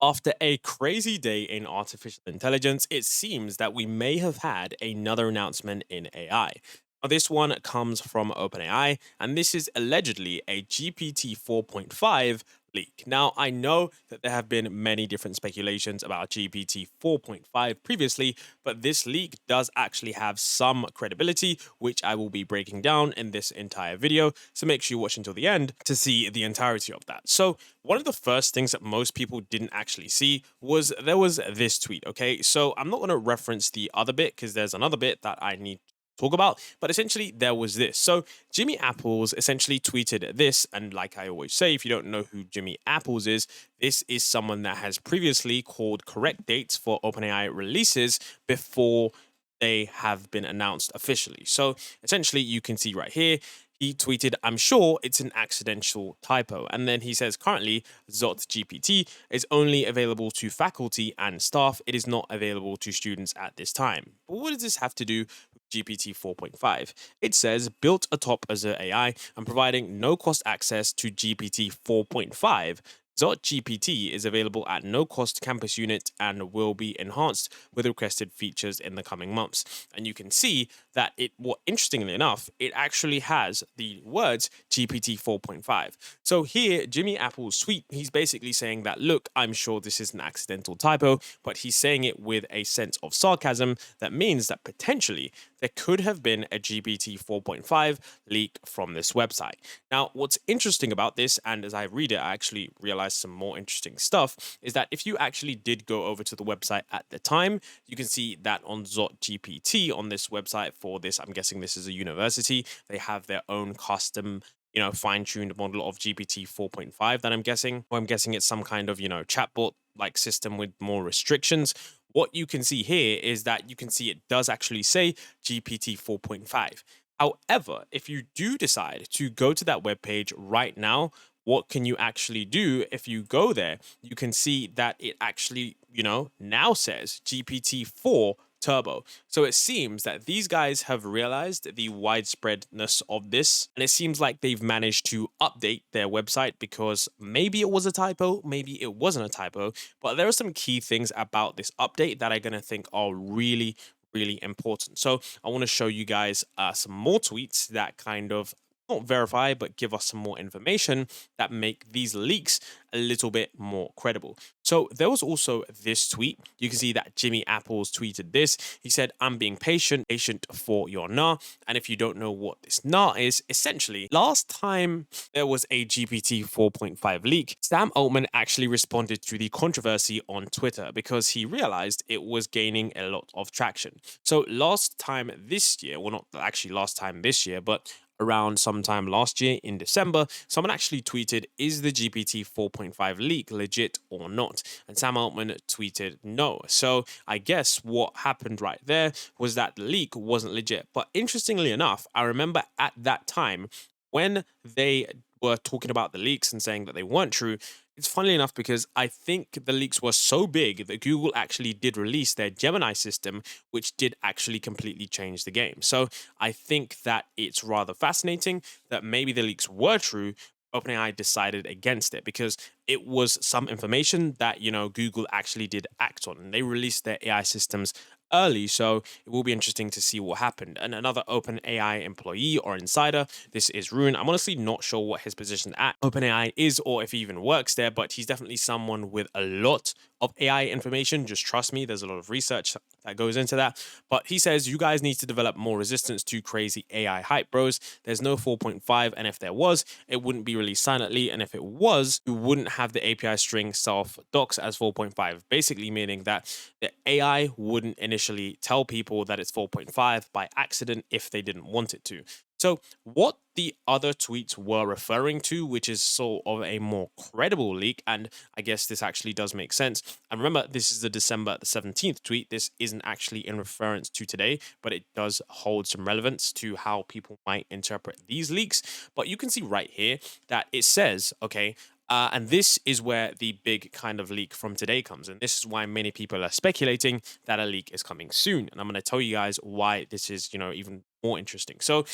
After a crazy day in artificial intelligence, it seems that we may have had another announcement in AI. Now, this one comes from OpenAI, and this is allegedly a GPT 4.5 leak. Now, I know that there have been many different speculations about GPT 4.5 previously, but this leak does actually have some credibility, which I will be breaking down in this entire video. So make sure you watch until the end to see the entirety of that. So, one of the first things that most people didn't actually see was there was this tweet. Okay, so I'm not going to reference the other bit because there's another bit that I need to talk about, but essentially there was this. So Jimmy Apples essentially tweeted this, and like I always say, if you don't know who Jimmy Apples is, this is someone that has previously called correct dates for OpenAI releases before they have been announced officially. So essentially, you can see right here, he tweeted, "I'm sure it's an accidental typo." And then he says, currently, Zot GPT is only available to faculty and staff. It is not available to students at this time. But what does this have to do with GPT 4.5? It says, built atop Azure AI and providing no cost access to GPT 4.5. Zot GPT is available at no cost campus unit and will be enhanced with requested features in the coming months. And you can see that interestingly enough, it actually has the words GPT 4.5. So here, Jimmy Apple's tweet, he's basically saying that, look, I'm sure this is an accidental typo, but he's saying it with a sense of sarcasm that means that potentially there could have been a GPT 4.5 leak from this website. Now, what's interesting about this, and as I read it, I actually realized some more interesting stuff, is that if you actually did go over to the website at the time, you can see that on Zot GPT on this website for this, I'm guessing this is a university, they have their own custom fine-tuned model of GPT 4.5 that I'm guessing, or I'm guessing it's some kind of, chatbot like system with more restrictions. What you can see here is that you can see it does actually say GPT 4.5. However, if you do decide to go to that webpage right now, what can you actually do if you go there? You can see that it actually, now says GPT 4 Turbo. So it seems that these guys have realized the widespreadness of this, and it seems like they've managed to update their website because maybe it was a typo, maybe it wasn't a typo, but there are some key things about this update that I'm going to think are really important. So I want to show you guys some more tweets that kind of not verify, but give us some more information that make these leaks a little bit more credible. So there was also this tweet. You can see that Jimmy Apples tweeted this. He said, "I'm being patient for your NAR." And if you don't know what this NAR is, essentially, last time there was a GPT 4.5 leak, Sam Altman actually responded to the controversy on Twitter because he realized it was gaining a lot of traction. So last time this year, well, not actually last time this year, but around sometime last year in December, someone actually tweeted, "Is the GPT 4.5 leak legit or not?" And Sam Altman tweeted no. So I guess what happened right there was that the leak wasn't legit. But interestingly enough, I remember at that time when they were talking about the leaks and saying that they weren't true, it's funny enough because I think the leaks were so big that Google actually did release their Gemini system, which did actually completely change the game. So I think that it's rather fascinating that maybe the leaks were true. OpenAI decided against it because it was some information that, Google actually did act on, and they released their AI systems early. So it will be interesting to see what happened. And another OpenAI employee or insider, this is Rune. I'm honestly not sure what his position at OpenAI is or if he even works there, but he's definitely someone with a lot of AI information. Just trust me, there's a lot of research that goes into that. But he says, "You guys need to develop more resistance to crazy AI hype, bros. There's no 4.5, and if there was, it wouldn't be released silently. And if it was, you wouldn't have the API string self docs as 4.5. Basically meaning that the AI wouldn't initially tell people that it's 4.5 by accident if they didn't want it to. So what the other tweets were referring to, which is sort of a more credible leak, and I guess this actually does make sense. And remember, this is the December the 17th tweet. This isn't actually in reference to today, but it does hold some relevance to how people might interpret these leaks. But you can see right here that it says, okay, And this is where the big kind of leak from today comes. And this is why many people are speculating that a leak is coming soon. And I'm going to tell you guys why this is, even more interesting. So,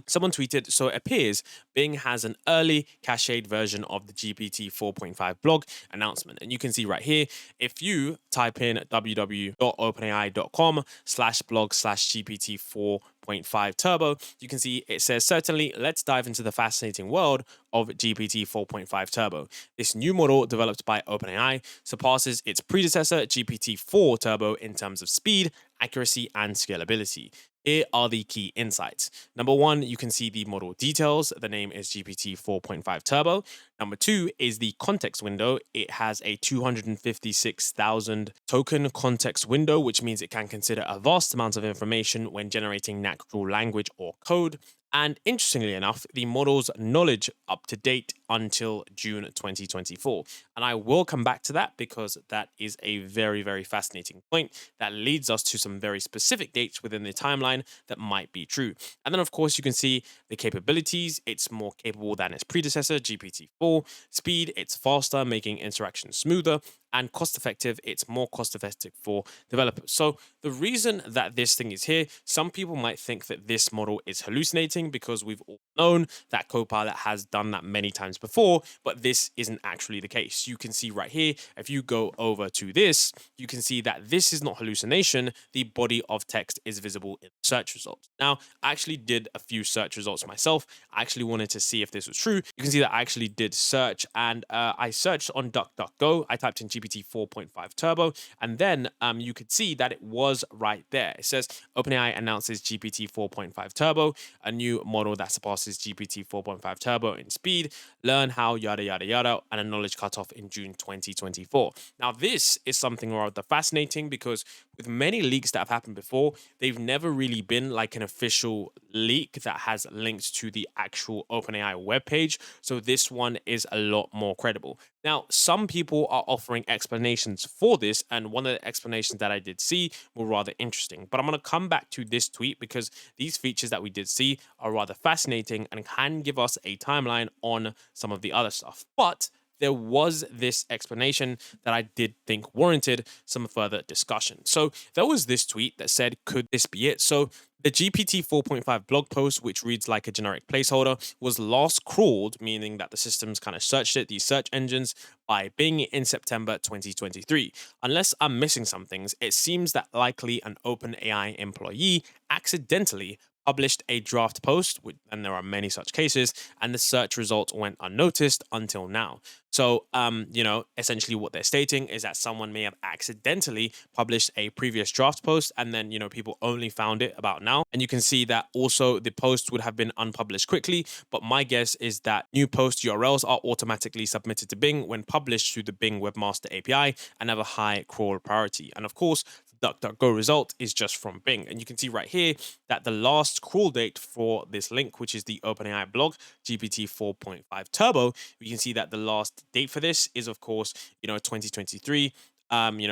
someone tweeted, so it appears Bing has an early cached version of the GPT 4.5 blog announcement. And you can see right here, if you type in www.openai.com/blog/GPT 4.5 Turbo, you can see it says, certainly, let's dive into the fascinating world of GPT 4.5 Turbo. This new model, developed by OpenAI, surpasses its predecessor, GPT-4 Turbo, in terms of speed, accuracy, and scalability. Here are the key insights. Number one, you can see the model details. The name is GPT 4.5 Turbo. Number two is the context window. It has a 256,000 token context window, which means it can consider a vast amount of information when generating natural language or code. And interestingly enough, the model's knowledge up to date until June 2024. And I will come back to that because that is a very, very fascinating point that leads us to some very specific dates within the timeline that might be true. And then, of course, you can see the capabilities. It's more capable than its predecessor, GPT-4. Speed, it's faster, making interaction smoother. And cost effective, it's more cost effective for developers. So the reason that this thing is here, some people might think that this model is hallucinating because we've all known that Copilot has done that many times before, but this isn't actually the case. You can see right here, if you go over to this, you can see that this is not hallucination. The body of text is visible in search results. Now, I actually did a few search results myself. I actually wanted to see if this was true. You can see that I actually did search, and I searched on DuckDuckGo. I typed in GPT 4.5 Turbo, and then you could see that it was right there. It says OpenAI announces GPT 4.5 Turbo, a new model that surpasses GPT 4.5 Turbo in speed, learn how, yada, yada, yada, and a knowledge cutoff in June 2024. Now, this is something rather fascinating because with many leaks that have happened before, they've never really been like an official leak that has links to the actual OpenAI webpage. So this one is a lot more credible. Now, some people are offering explanations for this, and one of the explanations that I did see were rather interesting. But I'm going to come back to this tweet because these features that we did see are rather fascinating and can give us a timeline on some of the other stuff. But there was this explanation that I did think warranted some further discussion. So there was this tweet that said, could this be it? So the GPT 4.5 blog post, which reads like a generic placeholder, was last crawled, meaning that the systems kind of searched it, these search engines, by Bing in September 2023. Unless I'm missing some things, it seems that likely an OpenAI employee accidentally published a draft post, and there are many such cases, and the search results went unnoticed until now. So, essentially what they're stating is that someone may have accidentally published a previous draft post, and then, people only found it about now. And you can see that also the post would have been unpublished quickly, but my guess is that new post URLs are automatically submitted to Bing when published through the Bing Webmaster API and have a high crawl priority. And of course, DuckDuckGo result is just from Bing. And you can see right here that the last crawl date for this link, which is the OpenAI blog, GPT 4.5 Turbo, we can see that the last date for this is, of course, 2023.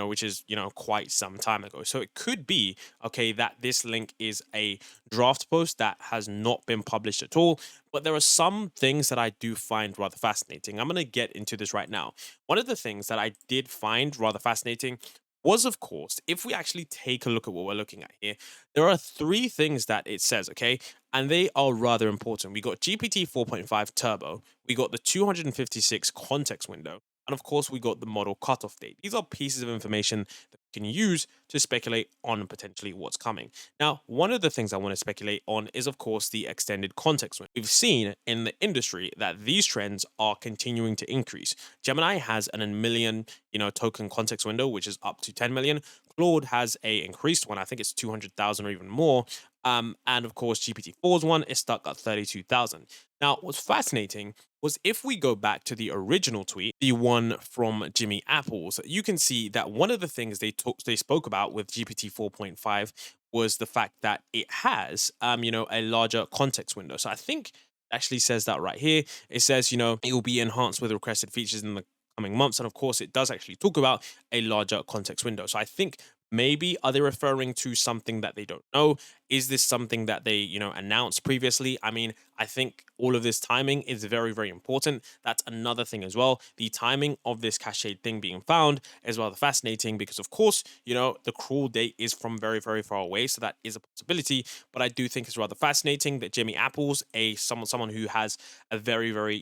Which is, quite some time ago. So it could be, okay, that this link is a draft post that has not been published at all. But there are some things that I do find rather fascinating. I'm going to get into this right now. One of the things that I did find rather fascinating was, of course, if we actually take a look at what we're looking at here, there are three things that it says, okay? And they are rather important. We got GPT 4.5 Turbo, we got the 256 context window, and of course, we got the model cutoff date. These are pieces of information that we can use to speculate on potentially what's coming. Now, one of the things I want to speculate on is, of course, the extended context window. We've seen in the industry that these trends are continuing to increase. Gemini has an 1 million, token context window, which is up to 10 million. Claude has a increased one. I think it's 200,000 or even more. And of course, GPT-4's one is stuck at 32,000. Now, what's fascinating was if we go back to the original tweet, the one from Jimmy Apples, you can see that one of the things they spoke about with GPT 4.5 was the fact that it has, a larger context window. So I think it actually says that right here. It says, it will be enhanced with requested features in the coming months. And of course, it does actually talk about a larger context window. So I think maybe are they referring to something that they don't know? Is this something that they, announced previously? I mean, I think all of this timing is very, very important. That's another thing as well. The timing of this cached thing being found is rather fascinating because, of course, the cruel date is from very, very far away. So that is a possibility. But I do think it's rather fascinating that Jimmy Apples, someone who has a very, very,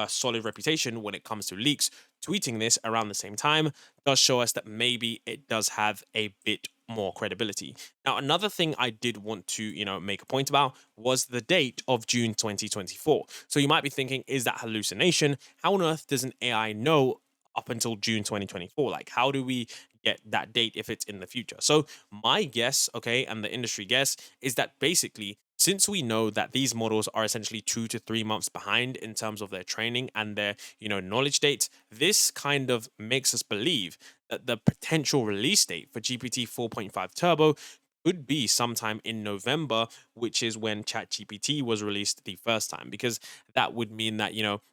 solid reputation when it comes to leaks, tweeting this around the same time does show us that maybe it does have a bit more credibility. Now, another thing I did want to, make a point about was the date of June 2024. So you might be thinking, is that hallucination? How on earth does an AI know up until June 2024? Like, how do we get that date if it's in the future? So my guess, okay, and the industry guess is that basically, since we know that these models are essentially 2 to 3 months behind in terms of their training and their, knowledge dates, this kind of makes us believe that the potential release date for GPT 4.5 Turbo could be sometime in November, which is when ChatGPT was released the first time, because that would mean that,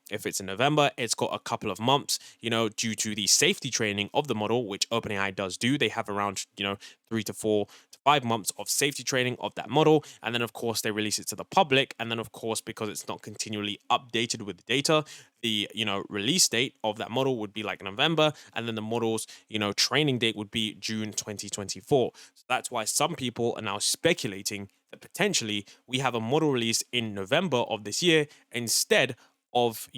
if it's in November, it's got a couple of months, due to the safety training of the model, which OpenAI does do. They have around, 3 to 4 to 5 months of safety training of that model. And then, of course, they release it to the public. And then, of course, because it's not continually updated with the data, the release date of that model would be like November, and then the model's training date would be June 2024. So that's why some people are now speculating that potentially we have a model release in November of this year instead of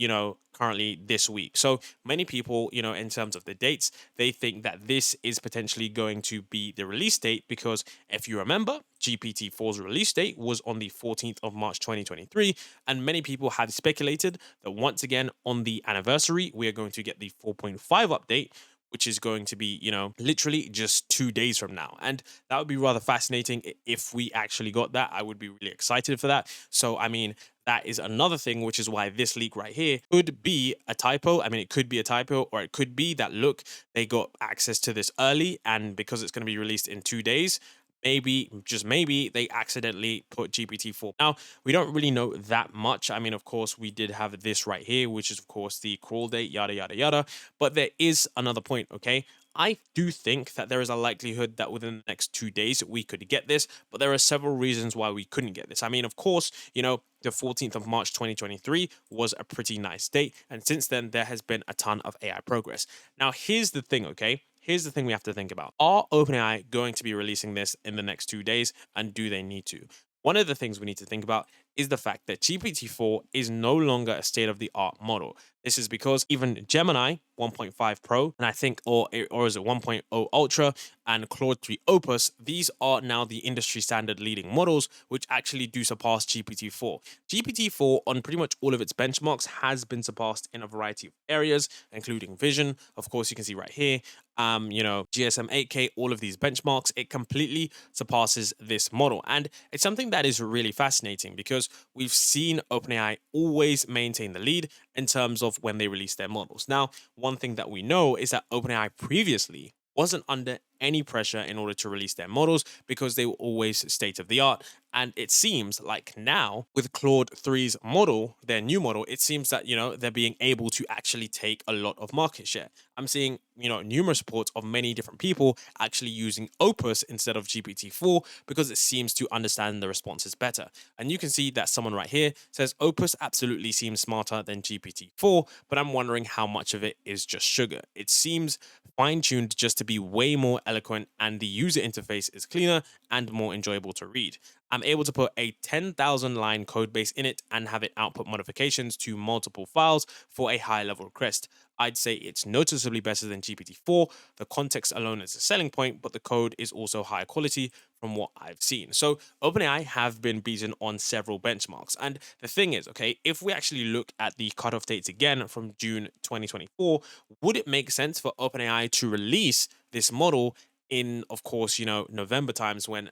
currently this week. So many people, in terms of the dates, they think that this is potentially going to be the release date, because if you remember, GPT-4's release date was on the 14th of March 2023, and many people have speculated that once again on the anniversary we are going to get the 4.5 update, which is going to be, literally just 2 days from now. And that would be rather fascinating if we actually got that. I would be really excited for that. So, I mean, that is another thing, which is why this leak right here could be a typo. I mean, it could be a typo, or it could be that, look, they got access to this early, and because it's going to be released in 2 days, maybe, just maybe, they accidentally put GPT-4. Now, we don't really know that much. I mean, of course, we did have this right here, which is, of course, the crawl date, yada, yada, yada. But there is another point, okay? I do think that there is a likelihood that within the next 2 days we could get this, but there are several reasons why we couldn't get this. I mean, of course, the 14th of March 2023 was a pretty nice date, and since then there has been a ton of AI progress. Now, here's the thing, okay? Here's the thing we have to think about. Are OpenAI going to be releasing this in the next 2 days, and do they need to? One of the things we need to think about is the fact that GPT-4 is no longer a state-of-the-art model. This is because even Gemini 1.5 Pro, and I think, or is it 1.0 Ultra, and Claude 3 Opus, these are now the industry standard leading models, which actually do surpass GPT-4. GPT-4 on pretty much all of its benchmarks has been surpassed in a variety of areas, including vision. Of course, you can see right here, GSM 8K, all of these benchmarks, it completely surpasses this model. And it's something that is really fascinating because we've seen OpenAI always maintain the lead in terms of when they release their models. Now, one thing that we know is that OpenAI previously wasn't under any pressure in order to release their models because they were always state of the art. And it seems like now with Claude 3's model, their new model, it seems that, they're being able to actually take a lot of market share. I'm seeing, numerous reports of many different people actually using Opus instead of GPT-4 because it seems to understand the responses better. And you can see that someone right here says Opus absolutely seems smarter than GPT-4, but I'm wondering how much of it is just sugar. It seems fine-tuned just to be way more eloquent, and the user interface is cleaner and more enjoyable to read. I'm able to put a 10,000 line code base in it and have it output modifications to multiple files for a high level request. I'd say it's noticeably better than GPT-4. The context alone is a selling point, but the code is also higher quality from what I've seen. So OpenAI have been beaten on several benchmarks. And the thing is, okay, if we actually look at the cutoff dates again from June 2024, would it make sense for OpenAI to release this model in, of course, November times when,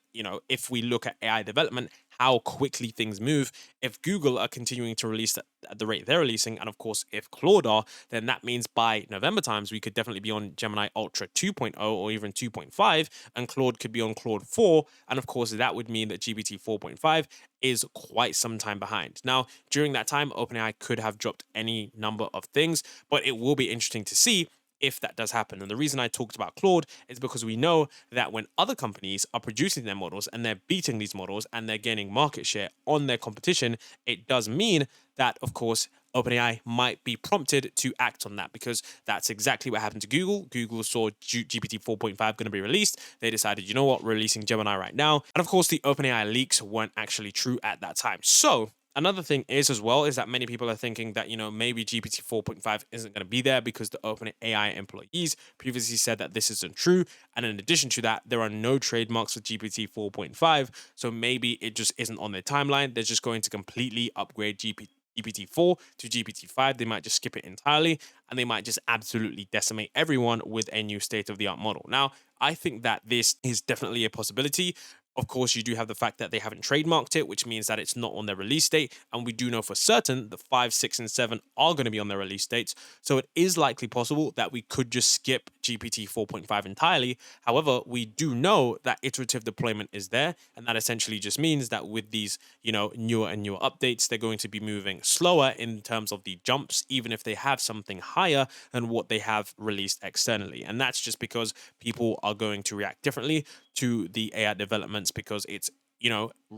if we look at AI development, how quickly things move? If Google are continuing to release at the rate they're releasing, and of course, if Claude are, then that means by November times, we could definitely be on Gemini Ultra 2.0 or even 2.5, and Claude could be on Claude 4. And of course, that would mean that GPT 4.5 is quite some time behind. Now, during that time, OpenAI could have dropped any number of things, but it will be interesting to see if that does happen. And the reason I talked about Claude is because we know that when other companies are producing their models and they're beating these models and they're gaining market share on their competition, it does mean that, of course, OpenAI might be prompted to act on that, because that's exactly what happened to Google. Google saw GPT 4.5 going to be released. They decided, you know what, we're releasing Gemini right now. And of course, the OpenAI leaks weren't actually true at that time. So another thing is as well is that many people are thinking that, maybe GPT 4.5 isn't going to be there because the OpenAI employees previously said that this isn't true. And in addition to that, there are no trademarks for GPT 4.5. So maybe it just isn't on their timeline. They're just going to completely upgrade GPT-4 to GPT-5. They might just skip it entirely, and they might just absolutely decimate everyone with a new state-of-the-art model. Now, I think that this is definitely a possibility. Of course, you do have the fact that they haven't trademarked it, which means that it's not on their release date. And we do know for certain the 5, 6, and 7 are going to be on their release dates. So it is likely possible that we could just skip GPT 4.5 entirely. However, we do know that iterative deployment is there. And that essentially just means that with these, newer and newer updates, they're going to be moving slower in terms of the jumps, even if they have something higher than what they have released externally. And that's just because people are going to react differently to the AI developments, because it's,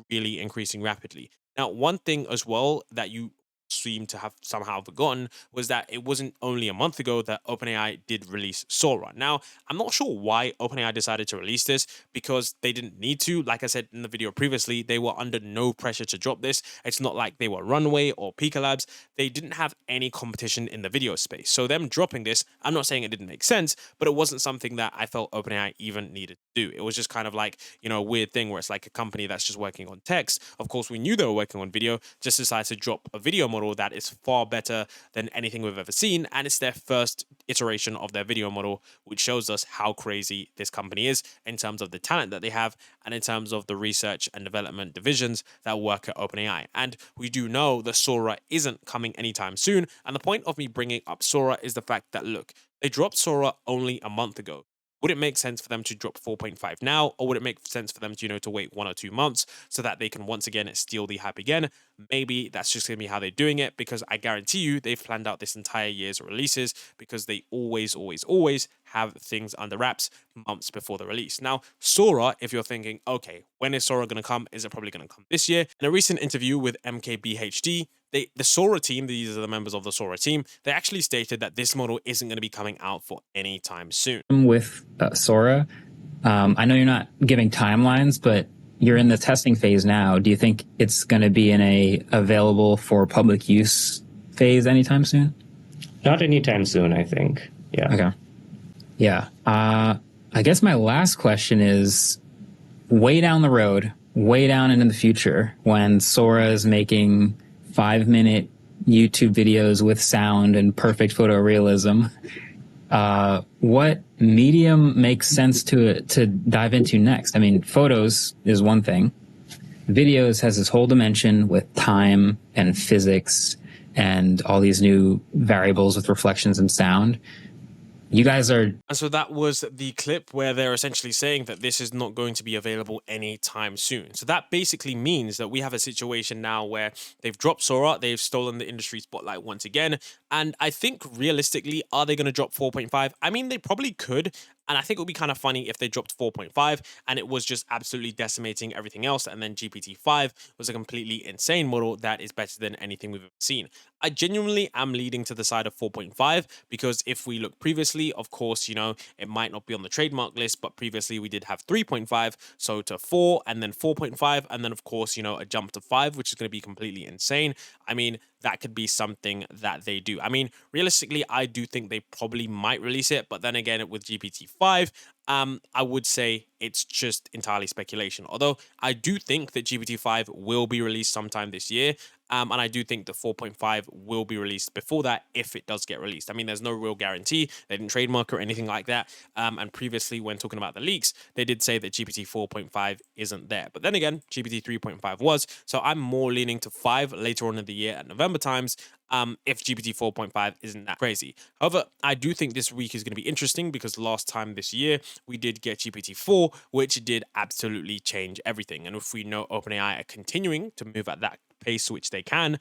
really increasing rapidly. Now, one thing as well that you seem to have somehow forgotten was that it wasn't only a month ago that OpenAI did release Sora. Now, I'm not sure why OpenAI decided to release this, because they didn't need to. Like I said in the video previously, they were under no pressure to drop this. It's not like they were Runway or Pika Labs. They didn't have any competition in the video space. So them dropping this, I'm not saying it didn't make sense, but it wasn't something that I felt OpenAI even needed to do. It was just kind of like, a weird thing where it's like a company that's just working on text. Of course, we knew they were working on video, just decided to drop a video model that is far better than anything we've ever seen. And it's their first iteration of their video model, which shows us how crazy this company is in terms of the talent that they have and in terms of the research and development divisions that work at OpenAI. And we do know that Sora isn't coming anytime soon. And the point of me bringing up Sora is the fact that, look, they dropped Sora only a month ago. Would it make sense for them to drop 4.5 now, or would it make sense for them to, to wait 1 or 2 months so that they can once again steal the hype again? Maybe that's just going to be how they're doing it, because I guarantee you they've planned out this entire year's releases, because they always have things under wraps months before the release. Now, Sora, if you're thinking, okay, when is Sora going to come? Is it probably going to come this year? In a recent interview with MKBHD, the Sora team, these are the members of the Sora team, they actually stated that this model isn't going to be coming out for any time soon. With Sora, I know you're not giving timelines, but you're in the testing phase now. Do you think it's going to be in a available for public use phase anytime soon? Not anytime soon, I think. Yeah. Okay. Yeah. I guess my last question is, way down the road, way down into the future, when Sora is making 5-minute YouTube videos with sound and perfect photorealism, what medium makes sense to dive into next? I mean, photos is one thing. Videos has this whole dimension with time and physics and all these new variables with reflections and sound. You guys are... And so that was the clip where they're essentially saying that this is not going to be available anytime soon. So that basically means that we have a situation now where they've dropped Sora, they've stolen the industry spotlight once again. And I think realistically, are they going to drop 4.5? I mean, they probably could. And I think it would be kind of funny if they dropped 4.5 and it was just absolutely decimating everything else. And then GPT-5 was a completely insane model that is better than anything we've ever seen. I genuinely am leading to the side of 4.5, because if we look previously, of course, it might not be on the trademark list, but previously we did have 3.5, so to 4 and then 4.5, and then of course, a jump to 5, which is going to be completely insane. I mean, that could be something that they do. I mean, realistically, I do think they probably might release it, but then again, with GPT-5, I would say it's just entirely speculation. Although I do think that GPT-5 will be released sometime this year. And I do think the 4.5 will be released before that, if it does get released. I mean, there's no real guarantee. They didn't trademark or anything like that. And previously, when talking about the leaks, they did say that GPT 4.5 isn't there. But then again, GPT 3.5 was. So I'm more leaning to 5 later on in the year at November times, if GPT 4.5 isn't that crazy. However, I do think this week is going to be interesting, because last time this year, we did get GPT 4, which did absolutely change everything. And if we know OpenAI are continuing to move at that pace, which they can,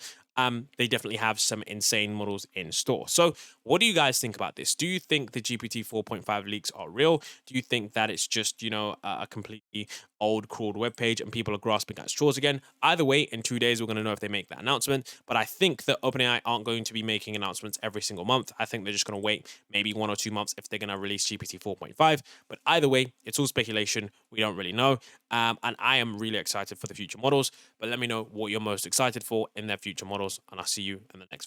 they definitely have some insane models in store. So, what do you guys think about this? Do you think the GPT 4.5 leaks are real? Do you think that it's just, a completely old, crawled webpage and people are grasping at straws again? Either way, in 2 days, we're going to know if they make that announcement. But I think that OpenAI aren't going to be making announcements every single month. I think they're just going to wait maybe 1 or 2 months if they're going to release GPT 4.5. But either way, it's all speculation. We don't really know. And I am really excited for the future models. But let me know what you're most excited for in their future models. And I'll see you in the next video.